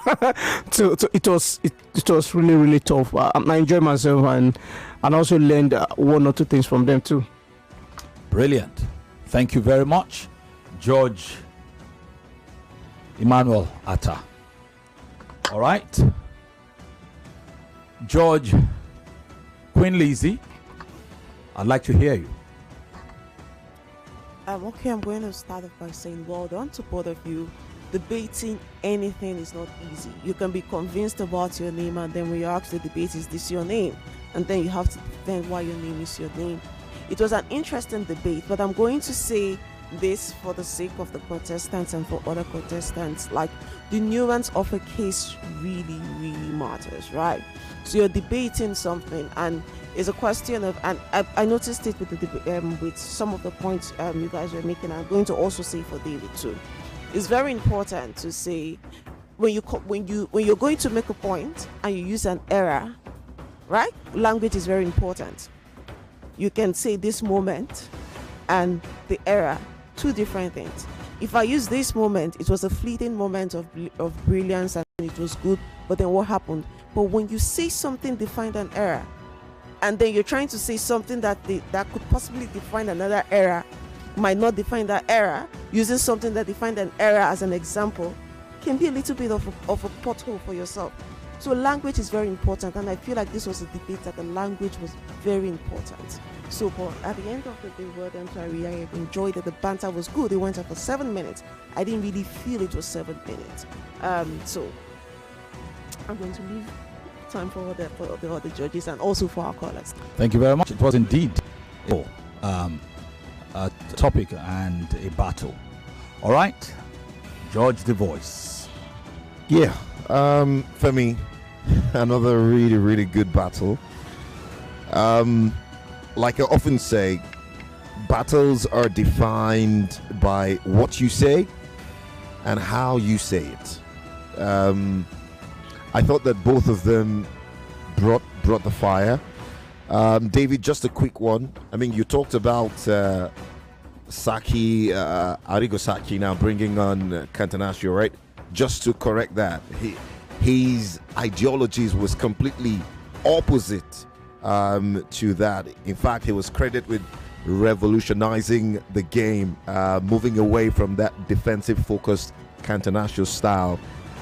So it was really tough. I enjoyed myself and also learned one or two things from them too. Brilliant. Thank you very much, George Emmanuel Atta. All right, George Queen Lizzie, I'd like to hear you. Okay, I'm going to start off by saying well done to both of you. Debating anything is not easy. You can be convinced about your name, and then when you ask the debate, is this your name? And then you have to defend why your name is your name. It was an interesting debate, but I'm going to say this for the sake of the contestants and for other contestants. Like, the nuance of a case really matters, right? So you're debating something, and it's a question of, and I noticed it with the with some of the points you guys were making. I'm going to also say for David too. It's very important to say when you're going to make a point and you use an error, right? Language is very important. You can say this moment and the error, two different things. If I use this moment, it was a fleeting moment of brilliance and it was good, but then what happened? But when you say something defined an error, and then you're trying to say something that could possibly define another error, might not define that error, using something that defined an error as an example, can be a little bit of a pothole for yourself. So language is very important, and I feel like this was a debate that the language was very important. So, but at the end of the day, well done to Ariyo. I enjoyed it. The banter was good. It went on for 7 minutes. I didn't really feel it was 7 minutes. So I'm going to leave time for the other judges and also for our callers. Thank you very much. It was indeed a topic and a battle. All right, George the Voice. Yeah, Femi, another really good battle. Like I often say, battles are defined by what you say and how you say it. I thought that both of them brought the fire. David, just a quick one. I mean, you talked about Saki, Arrigo Saki now bringing on Cantanaccio, right? Just to correct that, his ideologies was completely opposite to that. In fact, he was credited with revolutionizing the game, moving away from that defensive-focused Cantanaccio style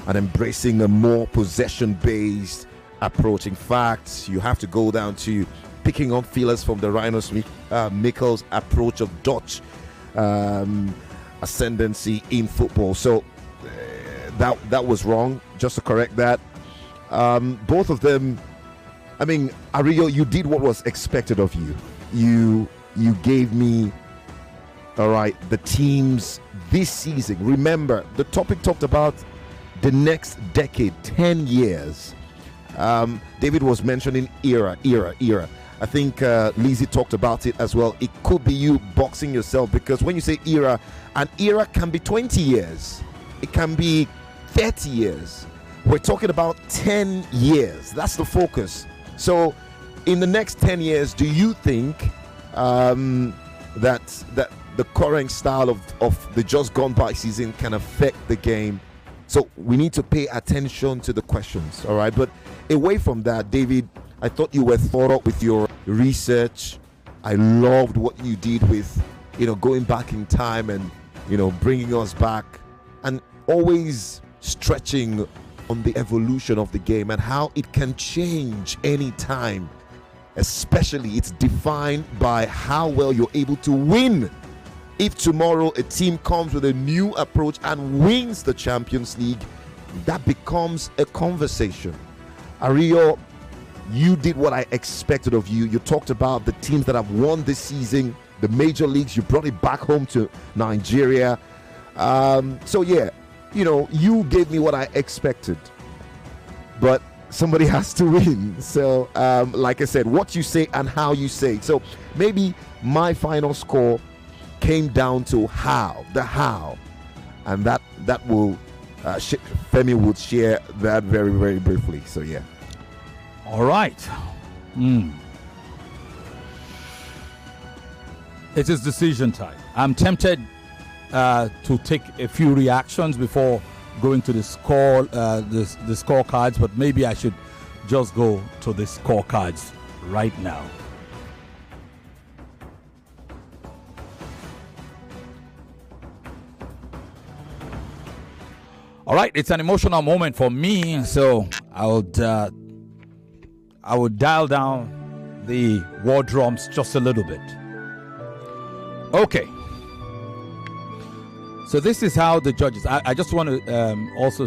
and embracing a more possession-based approach. In fact, you have to go down to picking on feelers from the Rhinos Mikkel's approach of Dutch ascendancy in football. So that was wrong. Just to correct that, both of them. I mean, Ariyo, you did what was expected of you. You gave me, all right, the teams this season. Remember, the topic talked about the next decade, 10 years. David was mentioning era. I think Lizzie talked about it as well. It could be you boxing yourself, because when you say era, an era can be 20 years. It can be 30 years. We're talking about 10 years. That's the focus. So in the next 10 years, do you think that the current style of the just gone by season can affect the game? So we need to pay attention to the questions, all right? But away from that, David, I thought you were thorough with your research. I loved what you did with going back in time and, bringing us back, and always stretching on the evolution of the game and how it can change anytime. Especially, it's defined by how well you're able to win. If tomorrow a team comes with a new approach and wins the Champions League, that becomes a conversation. Ariyo, you did what I expected of you. You talked about the teams that have won this season, the major leagues. You brought it back home to Nigeria. You gave me what I expected. But somebody has to win. So, like I said, what you say and how you say it. So maybe my final score came down to how. And that will, Femi would share that very, very briefly. So, yeah. All right. It is decision time. I'm tempted to take a few reactions before going to the scorecards, but maybe I should just go to the scorecards right now. All right, it's an emotional moment for me, so I would dial down the war drums just a little bit. Okay. So this is how the judges. I just want to also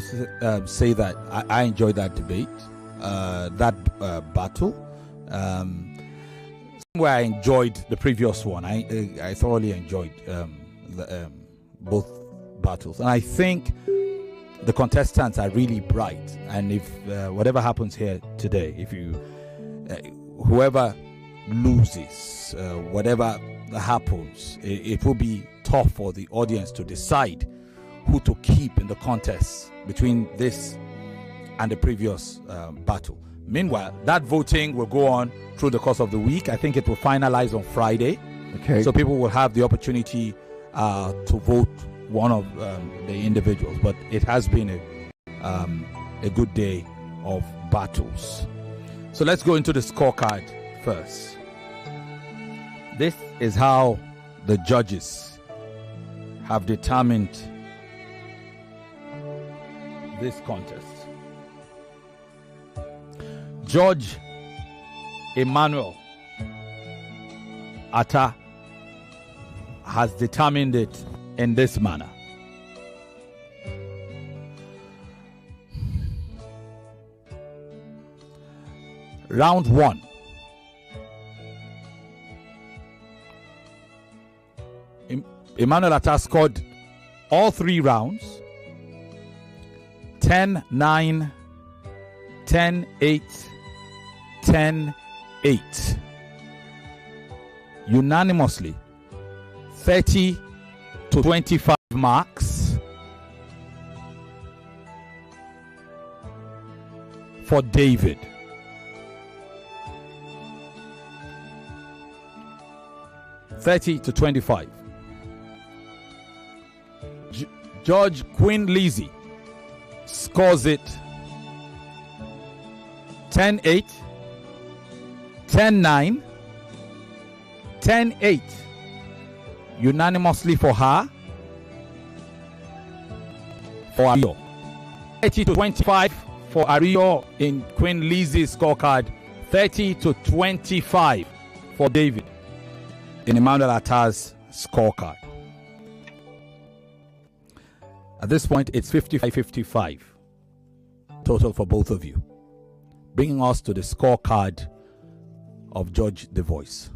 say that I enjoyed that debate, that battle. Where I enjoyed the previous one. I thoroughly enjoyed both battles, and I think the contestants are really bright. And if whatever happens here today, if whoever loses, whatever happens, it will be tough for the audience to decide who to keep in the contest between this and the previous battle. Meanwhile, that voting will go on through the course of the week. I think it will finalize on Friday. Okay. So people will have the opportunity to vote one of the individuals. But it has been a good day of battles. So let's go into the scorecard first. This is how the judges have determined this contest. Judge Emmanuel Atta has determined it in this manner. Round 1. Emmanuel Atta scored all 3 rounds 10-9, 10-8, 10-8. Unanimously 30 to 25 marks for David. $30 to 25. Judge Queen Lizzie scores it 10-8, 10-9, 10-8. Unanimously for her. For Ariyo. 30 to 25 for Ariyo in Queen Lizzie's scorecard. 30 to 25 for David in Emmanuel Atta's scorecard. At this point, it's 55-55 total for both of you, bringing us to the scorecard of Judge The Voice.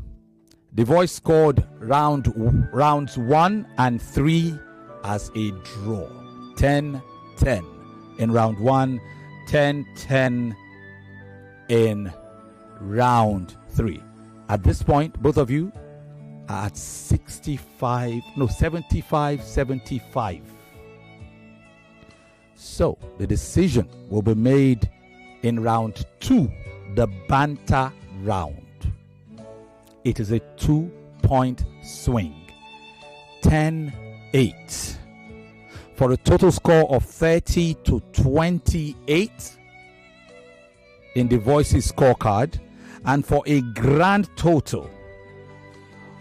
The Voice scored rounds 1 and 3 as a draw. 10-10 in round 1, 10-10 in round 3. At this point, both of you are at 75-75. So the decision will be made in round 2, the banter round. It is a 2-point swing. 10-8. For a total score of 30 to 28 in the Voices scorecard, and for a grand total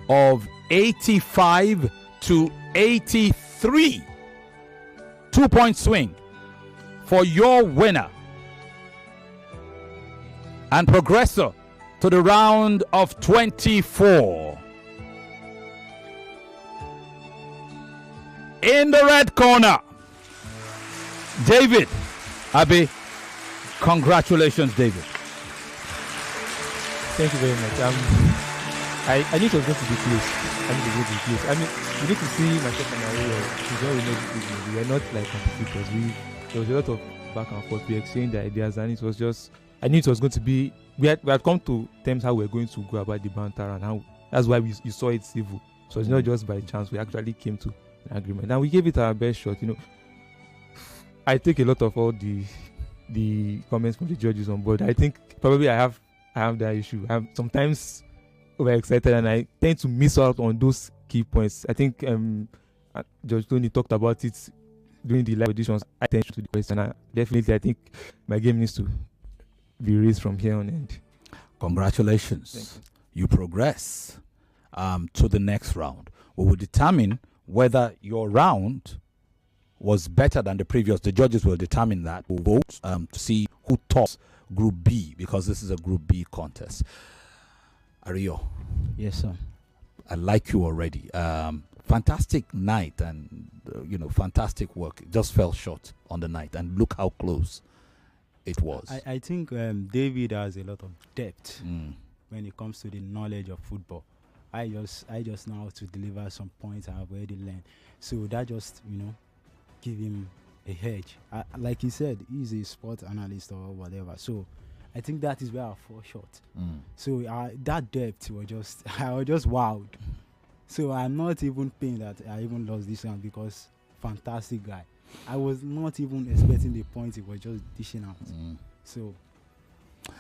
of 85 to 83. 2-point swing for your winner and progressor to the round of 24. In the red corner, David Abi. Congratulations, David. Thank you very much. I knew it was going to be close. I mean, you need to see myself and Ariyo. We don't really know. We are not like competitors. There was a lot of back and forth. We exchanged ideas, and it was just. I knew it was going to be. We had come to terms how we're going to go about the banter, and how that's why you saw it civil. So it's not just by chance. We actually came to an agreement, and we gave it our best shot. I take a lot of all the comments from the judges on board. I think probably I have that issue. I'm sometimes overexcited, and I tend to miss out on those key points. I think Judge Tony talked about it during the live auditions. Attention to the question. I think my game needs to be raised from here on end. Congratulations. You progress to the next round. We will determine whether your round was better than the previous. The judges will determine that. We'll vote to see who tops Group B, because this is a Group B contest. Ariyo. Yes, sir. I like you already. Fantastic night, and fantastic work. It just fell short on the night, and look how close it was. I think David has a lot of depth when it comes to the knowledge of football. I just know how to deliver some points I've already learned. So that just give him a hedge. Like he said, he's a sports analyst or whatever. So I think that is where I fall short. So that depth was I was just wowed. So I'm not even pained that I even lost this one, because fantastic guy. I was not even expecting the points he was just dishing out. So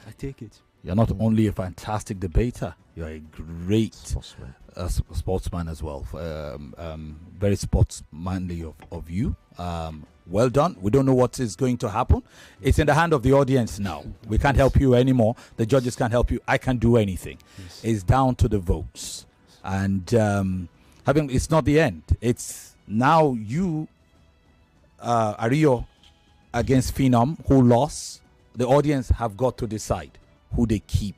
I take it. You're not only a fantastic debater, you're a great sportsman as well. Very sportsmanly of you. Well done. We don't know what is going to happen. It's in the hand of the audience now. We can't help you anymore. The judges can't help you. I can't do anything. Yes. It's down to the votes. And it's not the end. It's now you, Ariyo, against Phenom, who lost. The audience have got to decide who they keep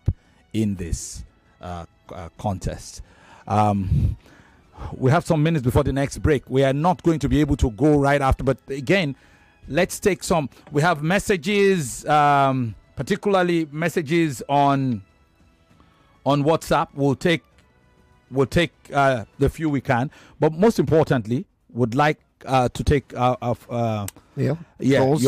in this contest. We have some minutes before the next break. We are not going to be able to go right after, but again, let's take some. We have messages, particularly messages on WhatsApp. We'll take the few we can, but most importantly, would like to take your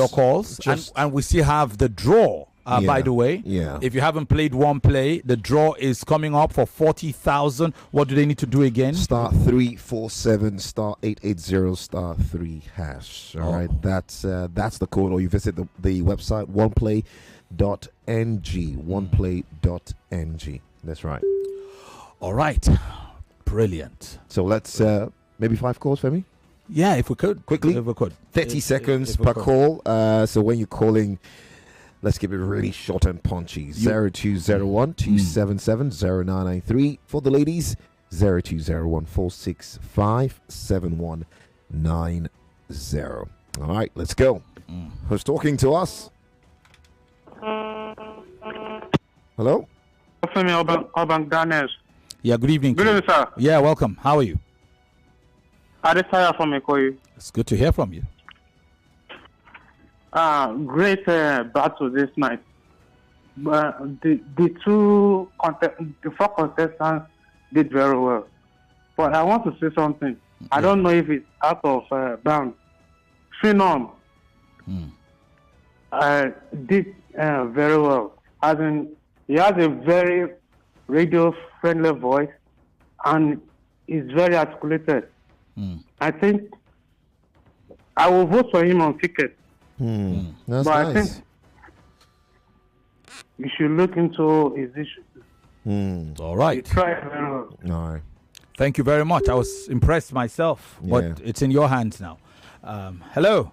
calls, and we still have the draw. By the way, if you haven't played one play, the draw is coming up for 40,000. What do they need to do again? *347 *880 *3 hash. All right, that's the code. Or you visit the website oneplay.ng. That's right. All right, brilliant. So let's maybe 5 calls for me. Yeah, if we could quickly. If we could, 30 seconds per call. So when you're calling, let's keep it really short and punchy. 0201 277 0993. For the ladies, 0201 465 7190. All right, let's go. Who's talking to us? Hello? Femi Urban Daniels. Yeah, good evening. Good evening, sir. Yeah, welcome. How are you? Adesaya from Ikoyi. It's good to hear from you. Great battle this night. But the four contestants did very well. But I want to say something. I don't know if it's out of bounds. Phenom did very well. As in, he has a very radio-friendly voice, and he's very articulated. I think I will vote for him on ticket. That's but nice. I think you should look into his issues. All right. Try very well. All right. Thank you very much. I was impressed myself, but it's in your hands now. Hello.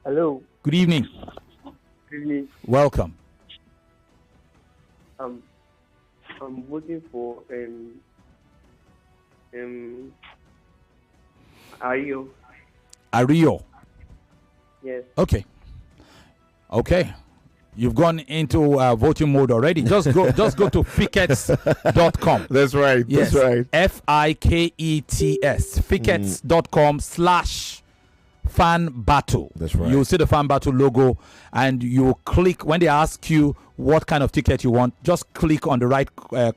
Hello. Good evening. Good evening. Welcome. I'm waiting for Ariyo. Ariyo. Yes. Okay. You've gone into voting mode already. Just go to fickets.com. That's right. Yes. That's right. FIKETS. Fickets.com/fan battle. That's right. You'll see the fan battle logo, and you click when they ask you what kind of ticket you want. Just click on the right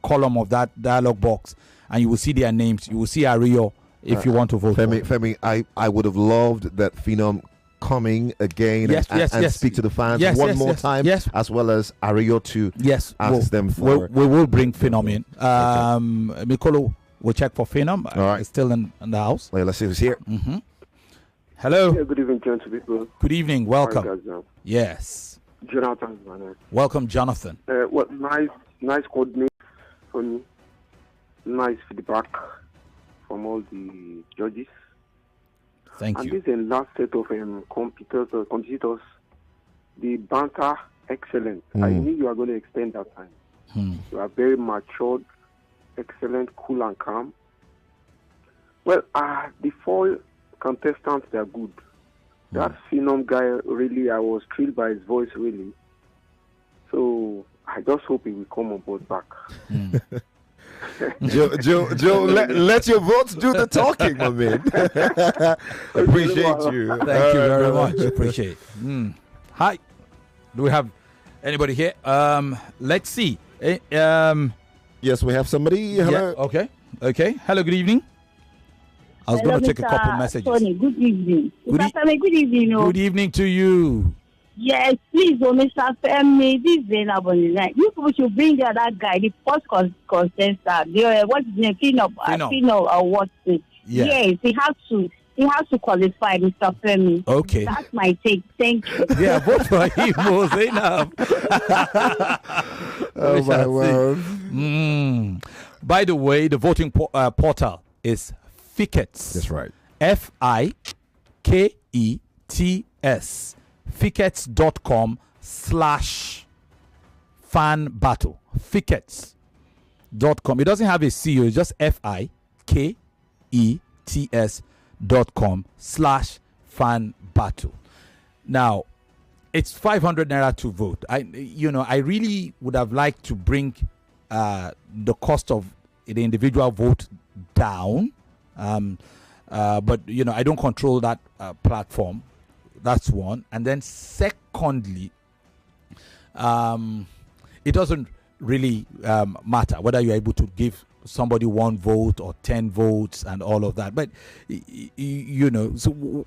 column of that dialog box, and you will see their names. You will see Ariyo if you want to vote. Femi, I would have loved that Phenom coming again and speak to the fans one more time, as well as Ariyo to ask them for. We will bring Phenom in. Mikolo will check for Phenom. All right. It's still in the house. Well, let's see who's here. Mm-hmm. Hello. Yeah, good evening, gentlemen. Good evening. Welcome. Hi, guys, yes. Jonathan, man. Welcome, Jonathan. Nice coordinates from nice feedback from all the judges. Thank you. And this is the last set of competitors. The banter, excellent. I knew you are going to extend that time. You are very matured, excellent, cool and calm. Well, the 4 contestants, they are good. That Phenom guy, really, I was thrilled by his voice, really. So I just hope he will come on board back. Joe, let your votes do the talking, my man. Appreciate you. Thank you very much. Appreciate it. Hi. Do we have anybody here? Let's see. Yes, we have somebody. Hello. Yeah, okay. Hello, good evening. I was going to take a couple messages. Tony, good evening. Good evening. Good evening to you. Yes, please, Mr. Femi, this is Zainab on the line. You people should bring the other guy, the first contestant. What's his name? Phenom, or what? Yes, he has to qualify, Mr. Femi. Okay. That's my take. Thank you. Yeah, vote for him, Zainab. Oh, my word. By the way, the voting portal is Fickets. That's right. FIKETS. Fickets.com/fan battle. Fickets.com. It doesn't have a C, it's just FIKETS.com/fan battle. Now, it's 500 naira to vote. I really would have liked to bring the cost of the individual vote down. But I don't control that platform. That's one. And then secondly, it doesn't really matter whether you're able to give somebody 1 vote or 10 votes and all of that. But, so,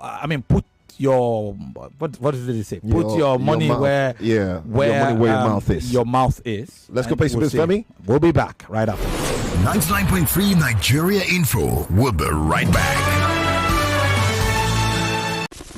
I mean, put your, what did they say? Put your money where your mouth is. Your mouth is. Let's go play some Femi. We'll be back right after. 99.3 Nigeria Info. We'll be right back.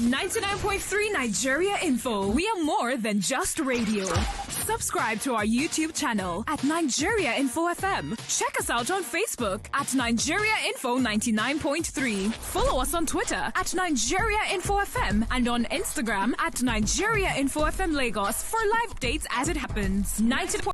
99.3 Nigeria Info. We are more than just radio. Subscribe to our YouTube channel at Nigeria Info FM. Check us out on Facebook at Nigeria Info 99.3. Follow us on Twitter at Nigeria Info FM and on Instagram at Nigeria Info FM Lagos for live dates as it happens.